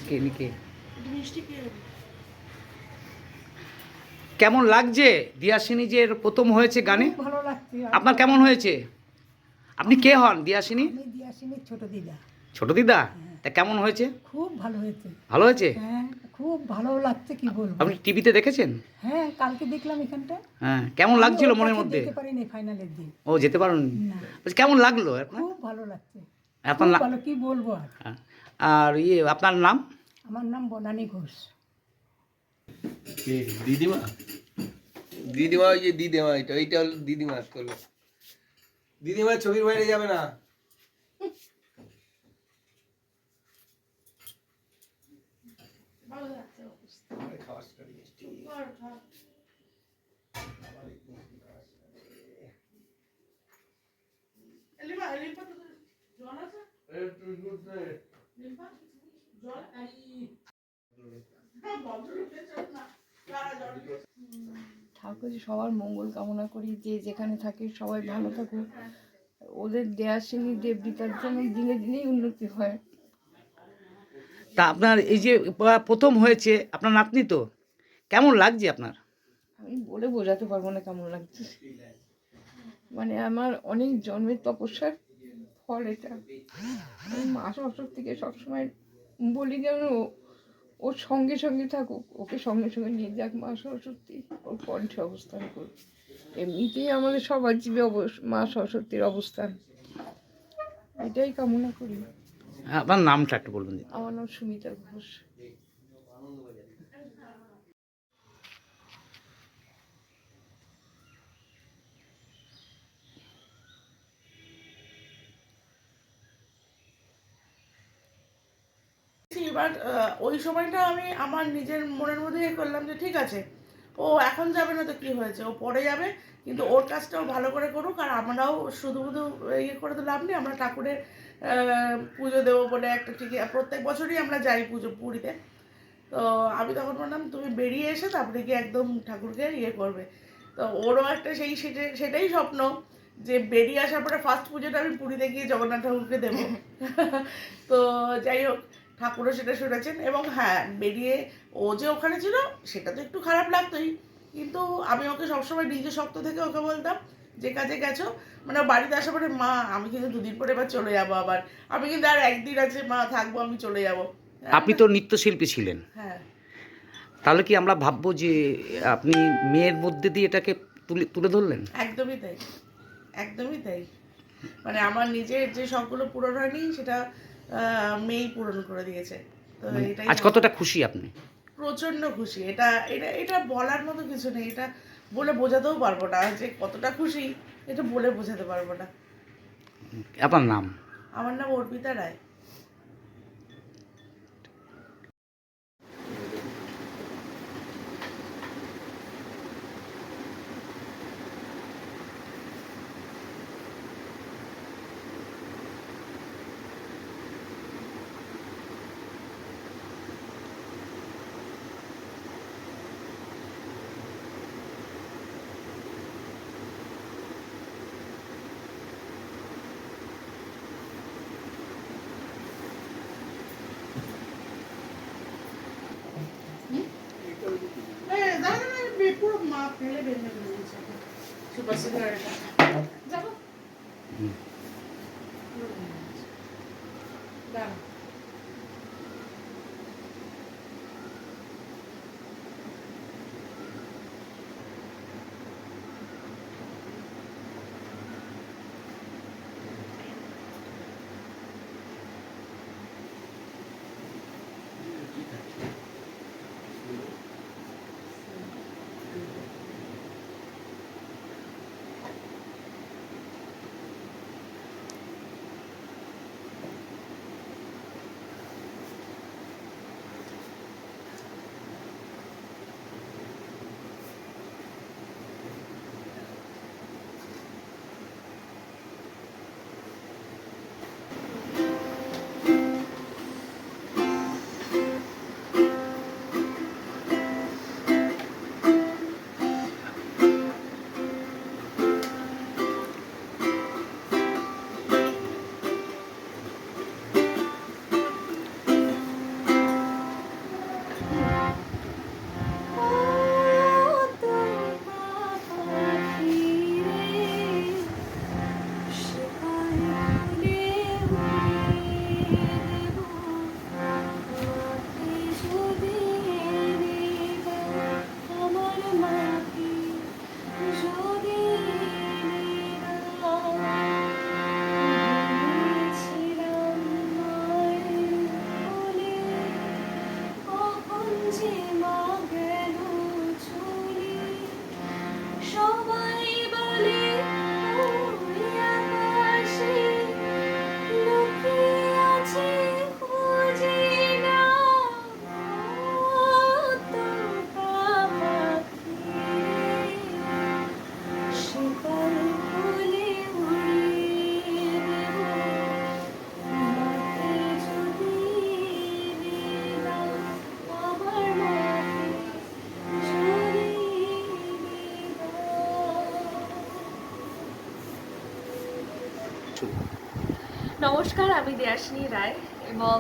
কে নিকে কেমন লাগছে দিয়াশিনী যে প্রথম হয়েছে গানে? খুব ভালো লাগছে। আপনার কেমন হয়েছে? আপনি কে হন দিয়াশিনী? আমি দিয়াশিনীর ছোট দিদা। ছোট দিদা? তা কেমন হয়েছে? খুব ভালো হয়েছে। ভালো হয়েছে? হ্যাঁ, খুব ভালো লাগছে, কি বলবো। আপনি টিভিতে দেখেছেন? হ্যাঁ, কালকে দেখলাম এখানটা। হ্যাঁ, কেমন আমি লাগছিল ওর মনের কাছে মধ্যে? যেতে পারিনি ফাইনালের দিন। ও যেতে পারেননি? না। বলছি কেমন লাগলো আপনার? খুব ভালো লাগছে। আপনার খুব ভালো, কি বলবো আর। হ্যাঁ। আর আপনার নাম? আমার নাম বনানী ঘোষ। দিদিমা দিদিমা ওই যে দিদিমা এইটা হলো দিদিমা করলো। দিদিমা ছবির বাইরে যাবে না। ঠাকুর সবার মঙ্গল কামনা করি, যে যেখানে থাকে সবাই ভালো থাকুক। ওদের দেয়াশিনী দেবরিতার জন্য দিনে দিনেই উন্নতি হয়। তা আপনার এই যে প্রথম হয়েছে আপনার নাতনি, তো কেমন লাগছে আপনার? আমি বলে বোঝাতে পারবো না কেমন লাগছে। মানে আমার অনেক জন্মের তপস্যার ফল এটা। আমি মা সরস্বতীকে সবসময় বলি যেন ওর সঙ্গে সঙ্গে থাকুক, ওকে সঙ্গে সঙ্গে নিয়ে যাক মা সরস্বতী, ওর কণ্ঠে অবস্থান করুক। এমনিতেই আমাদের সবার জীবে মা সরস্বতীর অবস্থান, এটাই কামনা করি। আপনার নামটা একটু বলবেন? আমার নাম সুমিতা ঘোষ। এবার ওই সময়টা আমি আমার নিজের মনের মধ্যে করলাম যে ঠিক আছে, ও এখন যাবে না তো কি হয়েছে, ও পরে যাবে, কিন্তু ওর কাজটাও ভালো করে করুক। আর আমরাও শুধু শুধু ইয়ে করে তো লাভ নেই, আমরা ঠাকুরের পুজো দেবো বলে একটা ঠিকই প্রত্যেক বছরই আমরা যাই পুরীতে। তো আমি তখন বললাম তুমি বেরিয়ে এসে তারপরে গিয়ে একদম ঠাকুরকে ইয়ে করবে। তো ওরও একটা সেটাই স্বপ্ন যে বেরিয়ে আসার পরে ফার্স্ট পুজোটা আমি পুরীতে গিয়ে জগন্নাথ ঠাকুরকে দেবো। তো যাই হোক, ঠাকুরও সেটা শুনেছেন। এবং হ্যাঁ, বেরিয়ে ও যে ওখানে ছিল সেটা তো একটু খারাপ লাগতোই, কিন্তু আমি ওকে সবসময় নিজে শক্ত থেকে ওকে বলতাম যে কাজে গেছো, মানে বাড়িতে আসার পরে মা আমি কিন্তু দুদিন পরে এবার চলে যাবো, আবার আমি কিন্তু আর একদিন আছে মা থাকবো, আমি চলে যাবো। আপনি তো নৃত্যশিল্পী ছিলেন, হ্যাঁ, তাহলে কি আমরা ভাববো যে আপনি মেয়ের মধ্যে দিয়ে এটাকে তুলে তুলে ধরলেন? একদমই তাই, একদমই তাই। মানে আমার নিজের যে শখগুলো পূরণ হয়নি সেটা মেয়েই পূরণ করে দিয়েছে। তো এটাই আজ কতটা খুশি আপনি? প্রচন্ড খুশি। এটা এটা এটা বলার মতো কিছু নেই, এটা বলে বোঝাতেও পারবো না যে কতটা খুশি, এটা বলে বোঝাতে পারবো না। আপনার নাম? আমার নাম অর্পিতা রায়। পুরো মা ফেলে বেঁধে দিয়েছে সুপার সিগারেটটা। যাবো দাঁড়া। নমস্কার, আমি দেয়াশিনী রায় এবং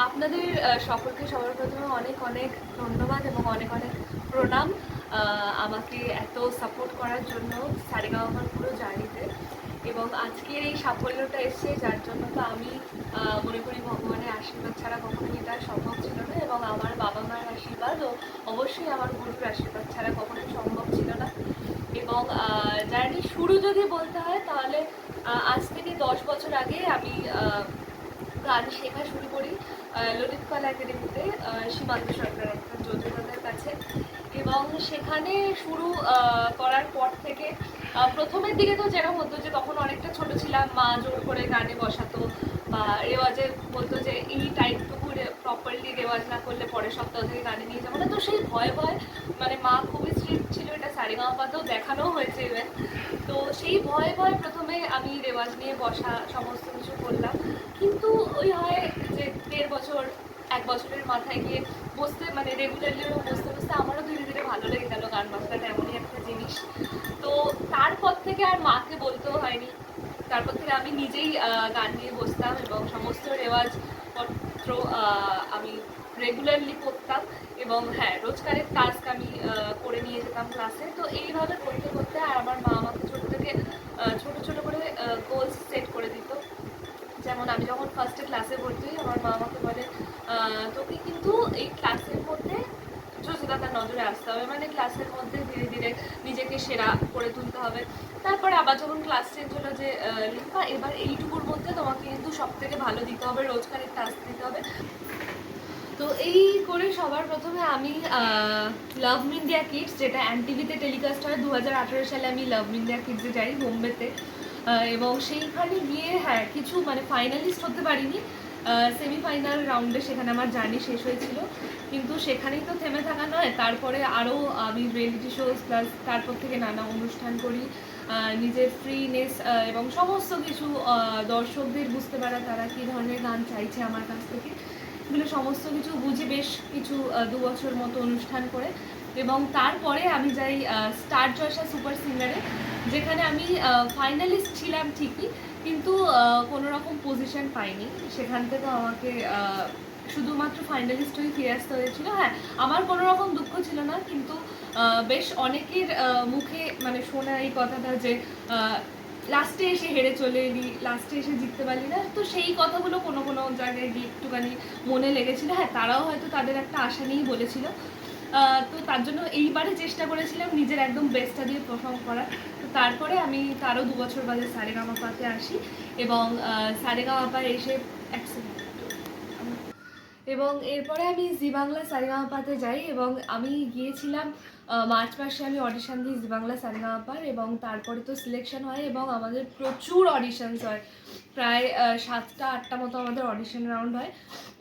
আপনাদের সকলকে সবার প্রথমে অনেক অনেক ধন্যবাদ এবং অনেক অনেক প্রণাম আমাকে এত সাপোর্ট করার জন্য সারেগামার পুরো জার্নিতে। এবং আজকের এই সাফল্যটা এসছে যার জন্য তো আমি মনে করি ভগবানের আশীর্বাদ ছাড়া কখনোই এটা সম্ভব ছিল না, এবং আমার বাবা মায়ের আশীর্বাদ ও অবশ্যই আমার গুরুর আশীর্বাদ ছাড়া কখনোই সম্ভব ছিল না। এবং জার্নি শুরু যদি বলতে হয় তাহলে আজ থেকে 10 বছর আগে আমি গান শেখা শুরু করি ললিত কলা একাডেমিতে, সীমান্ত সরকার একটা যোজনাদের কাছে। এবং সেখানে শুরু করার পর থেকে প্রথমের দিকে তো যেরকম হতো যে তখন অনেকটা ছোট ছিলাম, মা জোর করে গানে বসাতো বা রেওয়াজে বলতো যে এই টাইপটুকু প্রপারলি রেওয়াজ না করলে পরের সপ্তাহ থেকে গানে নিয়ে যাবো না। তো সেই ভয় ভয় মানে মা খুবই স্ট্রিক্ট ছিল, এটা সারেগামাপাতেও দেখানো হয়েছে ইভেন। তো সেই ভয়ে ভয়ে প্রথমে আমি রেওয়াজ নিয়ে বসা সমস্ত কিছু করলাম, কিন্তু ওই হয় যে 1.5 বছর 1 বছরের মাথায় গিয়ে বসতে মানে রেগুলারলি বসতে বসতে আমারও ধীরে ধীরে ভালো লেগে গেল গান বাজনাটা এমনই একটা জিনিস। তো তারপর থেকে আর মাকে বলতেও হয়নি, তারপর থেকে আমি নিজেই গান নিয়ে বসতাম এবং সমস্ত রেওয়াজপত্র আমি রেগুলারলি করতাম। এবং হ্যাঁ, রোজকারের টাস্ক আমি করে নিয়ে যেতাম ক্লাসে। তো এইভাবে করতে করতে আর আমার মা আমাকে ছোটো থেকে ছোটো ছোটো করে গোলস সেট করে দিত। যেমন আমি যখন ফার্স্টে ক্লাসে ভর্তি হই, আমার মা আমাকে বলে তোকে কিন্তু এই ক্লাসের মধ্যে যোগ্যতার নজরে আসতে হবে, মানে ক্লাসের মধ্যে ধীরে ধীরে নিজেকে সেরা করে তুলতে হবে। তারপরে আবার যখন ক্লাস চেঞ্জ হলো যে লিপা এবার এইটুকুর মধ্যে তোমাকে কিন্তু সব থেকে ভালো দিতে হবে, রোজকারের টাস্ক দিতে হবে। তো এই করে সবার প্রথমে আমি লাভ ইন্ডিয়া কিডস, যেটা এনটিভিতে টেলিকাস্ট হয়, 2018 সালে আমি লাভ ইন্ডিয়া কিডসে যাই বোম্বেতে। এবং সেইখানে গিয়ে হ্যাঁ কিছু মানে ফাইনালিস্ট হতে পারিনি, সেমিফাইনাল রাউন্ডে সেখানে আমার জার্নি শেষ হয়েছিল। কিন্তু সেখানেই তো থেমে থাকা নয়, তারপরে আরও আমি রিয়েলিটি শোজ প্লাস তারপর থেকে নানা অনুষ্ঠান করি, নিজের ফ্রিনেস এবং সমস্ত কিছু দর্শকদের বুঝতে পারা তারা কী ধরনের গান চাইছে আমার কাছ থেকে, এগুলো সমস্ত কিছু বুঝে বেশ কিছু 2 বছর মতো অনুষ্ঠান করে। এবং তারপরে আমি যাই স্টার জলসা সুপার সিঙ্গারে, যেখানে আমি ফাইনালিস্ট ছিলাম ঠিকই, কিন্তু কোনো রকম পজিশন পাইনি। সেখান থেকে আমাকে শুধুমাত্র ফাইনালিস্ট হয়ে ফিরে আসতে হয়েছিল। হ্যাঁ, আমার কোনো রকম দুঃখ ছিল না, কিন্তু বেশ অনেকের মুখে মানে শোনা এই কথাটা যে লাস্টে এসে হেরে চলে এলি, লাস্টে এসে জিততে পারলি না। তো সেই কথাগুলো কোনো কোনো জায়গায় গিয়ে একটুখানি মনে লেগেছিল। হ্যাঁ, তারাও হয়তো তাদের একটা আশা নিয়েই বলেছিল। তো তার জন্য এইবারে চেষ্টা করেছিলাম নিজের একদম বেস্টটা দিয়ে পারফর্ম করার। তো তারপরে আমি তারও 2 বছর বাদে সারেগামাপাতে আসি এবং সারেগামাপায় এসে এবং এরপরে আমি জি বাংলা সারেগামাপাতে যাই। এবং আমি গিয়েছিলাম মার্চ মাসে, আমি অডিশন দিই জি বাংলা সারেগামাপার, এবং তারপরে তো সিলেকশন হয় এবং আমাদের প্রচুর অডিশনস হয়, প্রায় 7টা-8টা মতো আমাদের অডিশন রাউন্ড হয়।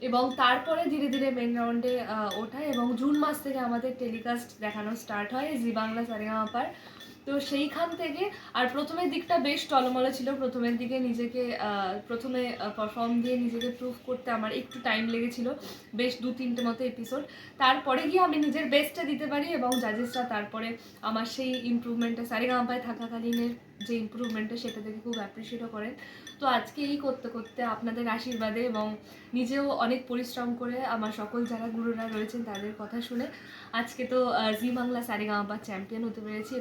এবং তারপরে ধীরে ধীরে মেন রাউন্ডে ওঠায় এবং জুন মাস থেকে আমাদের টেলিকাস্ট দেখানো স্টার্ট হয় জি বাংলা সারেগামাপার। তো সেইখান থেকে আর প্রথমের দিকটা বেশ টলমলো ছিল। প্রথমের দিকে নিজেকে প্রথমে পারফর্ম দিয়ে নিজেকে প্রুভ করতে আমার একটু টাইম লেগেছিল, বেশ 2-3টে মতো এপিসোড। তারপরে গিয়ে আমি নিজের বেস্টটা দিতে পারি এবং জাজেসরা তারপরে আমার সেই ইমপ্রুভমেন্টটা সারেগামাপায় থাকাকালীনের যে ইমপ্রুভমেন্টটা সেটা থেকে খুব অ্যাপ্রিসিয়েটও করেন। তো আজকে এই করতে করতে আপনাদের আশীর্বাদে এবং নিজেও অনেক পরিশ্রম করে আমার সকল যারা গুরুরা রয়েছেন তাদের কথা শুনে আজকে তো জি বাংলা সারেগামাপা চ্যাম্পিয়ন হতে পেরেছি।